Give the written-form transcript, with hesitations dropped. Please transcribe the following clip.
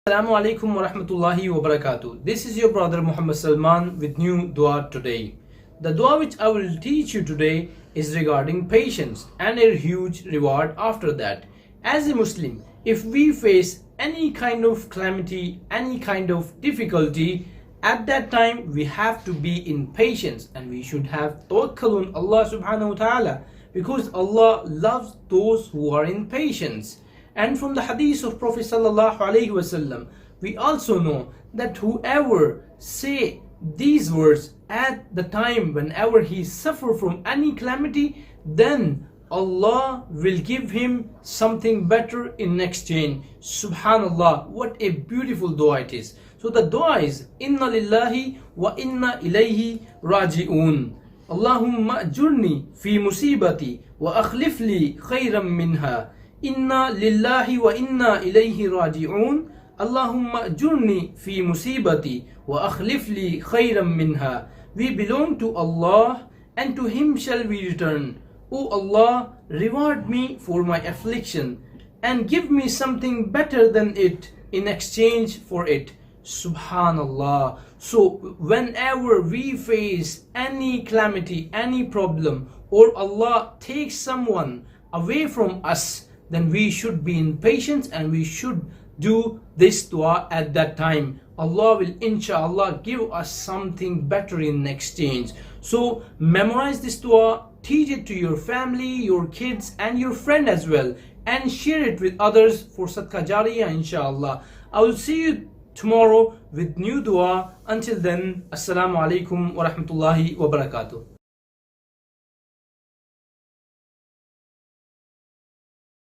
Assalamu alaikum wa rahmatullahi wa barakatuh. This is your brother Muhammad Salman with new dua today. The dua which I will teach you today is regarding patience and a huge reward after that. As a Muslim, if we face any kind of calamity, any kind of difficulty, at that time we have to be in patience and we should have tawakkul on Allah subhanahu wa ta'ala, because Allah loves those who are in patience. And from the hadith of Prophet sallallahu alaihi wasallam, we also know that whoever say these words at the time whenever he suffer from any calamity, then Allah will give him something better in exchange. Subhanallah, what a beautiful dua it is. So the dua is inna lillahi wa inna ilayhi raji'un. Allahumma ajirni fi musibati wa akhlif li khairan minha. Inna lillahi wa inna ilayhi raji'un. Allahumma ajirni fi musibati wa akhlif li khairan minha. We belong to Allah and to Him shall we return. O Allah, reward me for my affliction and give me something better than it in exchange for it. Subhanallah. So whenever we face any calamity, any problem, or Allah takes someone away from us, then we should be in patience and we should do this dua at that time. Allah will inshallah give us something better in exchange. So memorize this dua, teach it to your family, your kids and your friend as well, and share it with others for sadaqah jariyah inshallah. I will see you tomorrow with new dua. Until then, assalamu alaikum wa rahmatullahi wa barakatuh.